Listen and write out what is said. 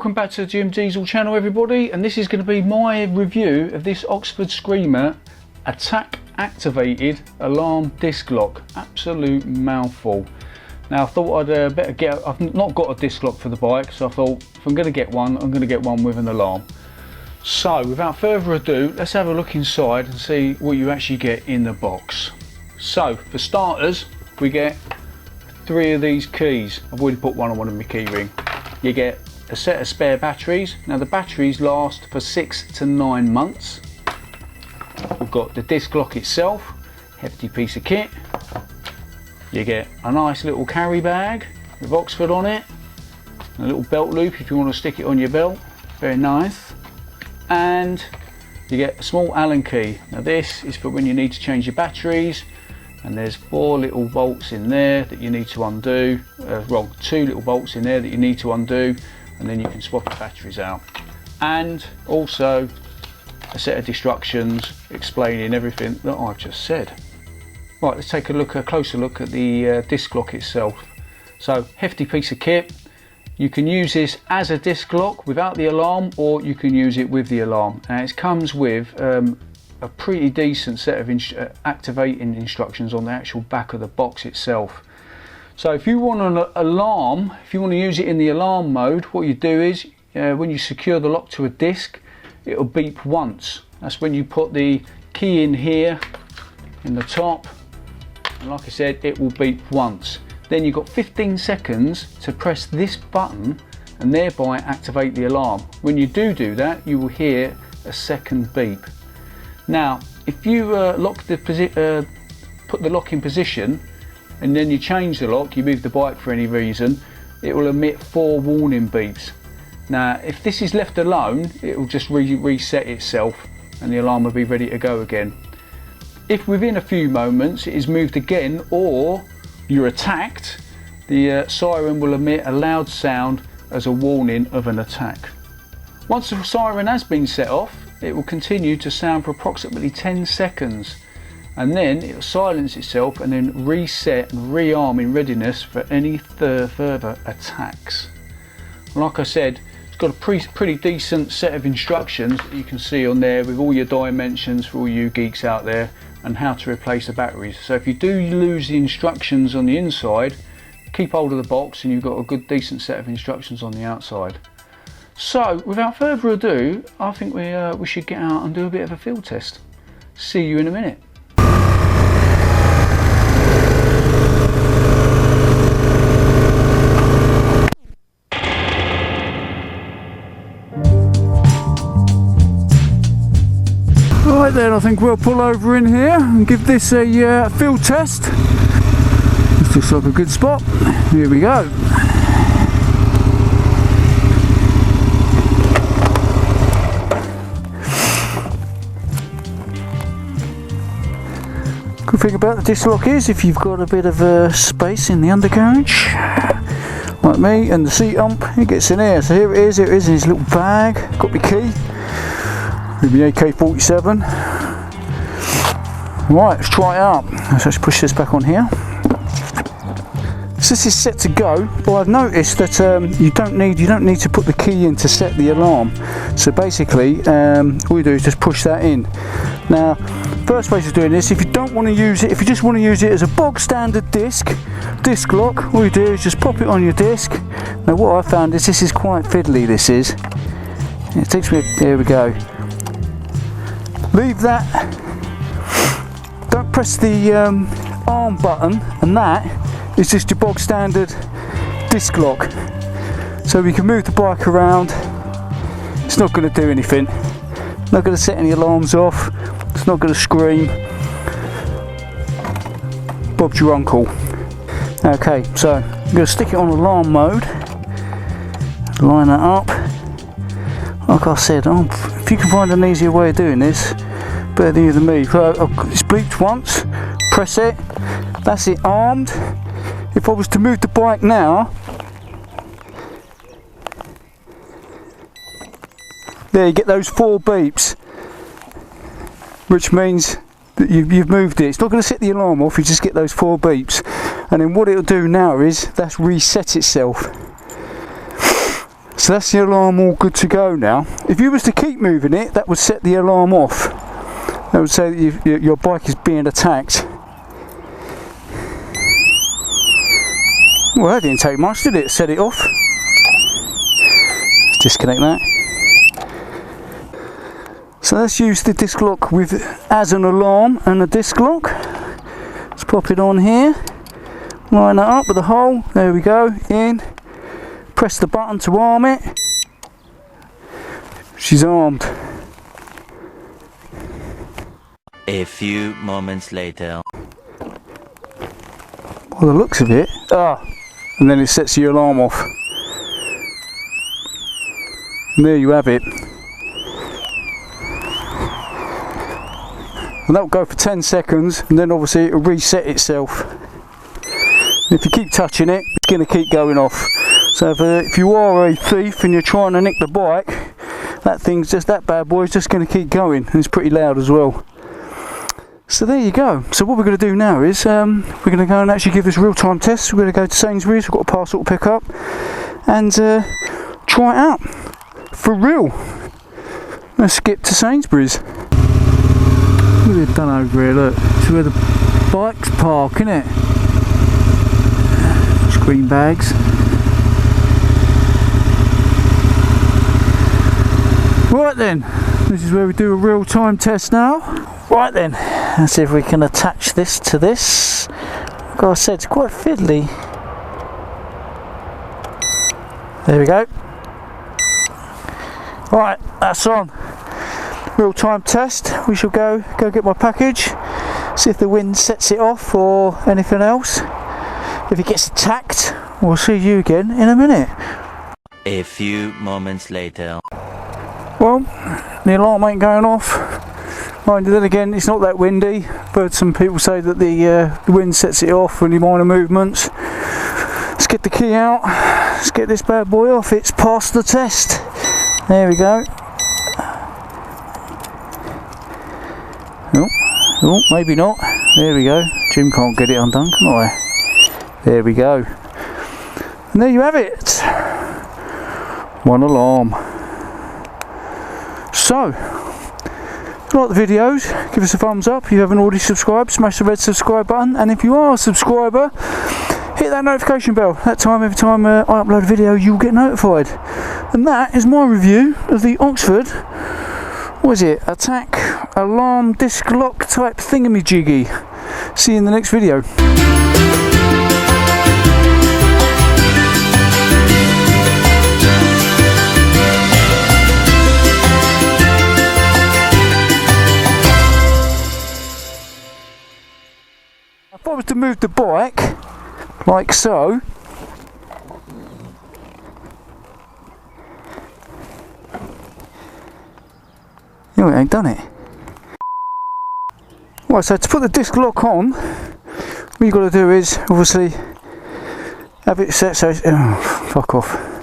welcome back to the Jim Diesel channel everybody, and this is going to be my review of this Oxford Screamer attack activated alarm disc lock. Absolute mouthful. Now I thought I'd better get, I've not got a disc lock for the bike, so I thought if I'm going to get one, I'm going to get one with an alarm. So without further ado, let's have a look inside and see what you actually get in the box. So for starters, we get 3 of these keys. I've already put one on my key ring. You get a set of spare batteries. Now the batteries last for 6 to 9 months. We've got the disc lock itself, hefty piece of kit. You get a nice little carry bag with Oxford on it, a little belt loop if you want to stick it on your belt, very nice. And you get a small Allen key. Now this is for when you need to change your batteries, and there's 4 little bolts in there that you need to undo, 2 little bolts in there that you need to undo, and then you can swap your batteries out. And also a set of instructions explaining everything that I've just said. Right, let's take a closer look at the disc lock itself. So hefty piece of kit. You can use this as a disc lock without the alarm, or you can use it with the alarm. And it comes with a pretty decent set of activating instructions on the actual back of the box itself. So if you want an alarm, if you want to use it in the alarm mode, what you do is when you secure the lock to a disc, it'll beep once. That's when you put the key in here in the top, and like I said, it will beep once. Then you've got 15 seconds to press this button and thereby activate the alarm. When you do that, you will hear a second beep. Now if you put the lock in position and then you change the lock, you move the bike for any reason, it will emit 4 warning beeps. Now if this is left alone, it will just reset itself and the alarm will be ready to go again. If within a few moments it is moved again or you're attacked, the siren will emit a loud sound as a warning of an attack. Once the siren has been set off, it will continue to sound for approximately 10 seconds, and then it will silence itself and then reset and rearm in readiness for any further attacks. Like I said, it's got a pretty decent set of instructions that you can see on there with all your dimensions for all you geeks out there and how to replace the batteries. So if you do lose the instructions on the inside, keep hold of the box and you've got a good decent set of instructions on the outside. So without further ado, I think we should get out and do a bit of a field test. See you in a minute. Right then, I think we'll pull over in here and give this a field test. This looks like a good spot. Here we go. Good thing about the disc lock is if you've got a bit of space in the undercarriage, like me, and the seat ump, it gets in here. So here it is in his little bag. Got my key with my AK-47. Right, let's try it out. So let's push this back on here. So this is set to go, but I've noticed that you don't need to put the key in to set the alarm. So basically, all you do is just push that in. Now, first way of doing this, if you don't want to use it, if you just want to use it as a bog standard disc lock, all you do is just pop it on your disc. Now what I found is this is quite fiddly. This is. It takes me. There we go. Leave that. Don't press the arm button, and that is just your bog standard disc lock. So we can move the bike around. It's not going to do anything. Not going to set any alarms off. It's not going to scream. Bob's your uncle. Okay, so I'm going to stick it on alarm mode. Line that up. Like I said, if you can find an easier way of doing this, better than you than me. So it's bleeped once. Press it. That's it, armed. If I was to move the bike now, there you get those 4 beeps, which means that you've moved it. It's not going to set the alarm off, you just get those 4 beeps. And then what it'll do now is that's reset itself. So that's the alarm all good to go now. If you was to keep moving it, that would set the alarm off. That would say that your bike is being attacked. Well, that didn't take much, did it? Set it off. Let's disconnect that. So let's use the disc lock as an alarm and a disc lock. Let's pop it on here. Line that up with the hole. There we go. In. Press the button to arm it. She's armed. A few moments later. By the looks of it, and then it sets the alarm off. And there you have it. And that will go for 10 seconds, and then obviously it will reset itself. And if you keep touching it, it's going to keep going off. So if you are a thief and you're trying to nick the bike, that bad boy is just going to keep going, and it's pretty loud as well. So there you go. So what we're going to do now is we're going to go and actually give this real-time test. We're going to go to Sainsbury's. We've got a parcel to pick up and try it out for real. Let's skip to Sainsbury's. Look what they've done over here. Look, it's where the bikes park, isn't it? Screen bags. Right then, this is where we do a real-time test now. Right then, let's see if we can attach this to this. Like I said, it's quite fiddly. There we go. Right, that's on. Real-time test. We shall go get my package, see if the wind sets it off or anything else. If it gets attacked, we'll see you again in a minute. A few moments later. Well, the alarm ain't going off. Mind you, then again, it's not that windy. I've heard some people say that the wind sets it off for any minor movements. Let's get the key out. Let's get this bad boy off. It's passed the test. There we go. Oh, maybe not. There we go. Jim can't get it undone, can I? There we go. And there you have it. One alarm. So, if you like the videos, give us a thumbs up. If you haven't already subscribed, smash the red subscribe button. And if you are a subscriber, hit that notification bell. That time, every time I upload a video, you'll get notified. And that is my review of the Oxford, what is it, attack alarm disc lock type thingamajiggy. See you in the next video. If I was to move the bike like so, no, it ain't done it. Right, so to put the disc lock on, what you've got to do is obviously have it set so it's, oh, fuck off.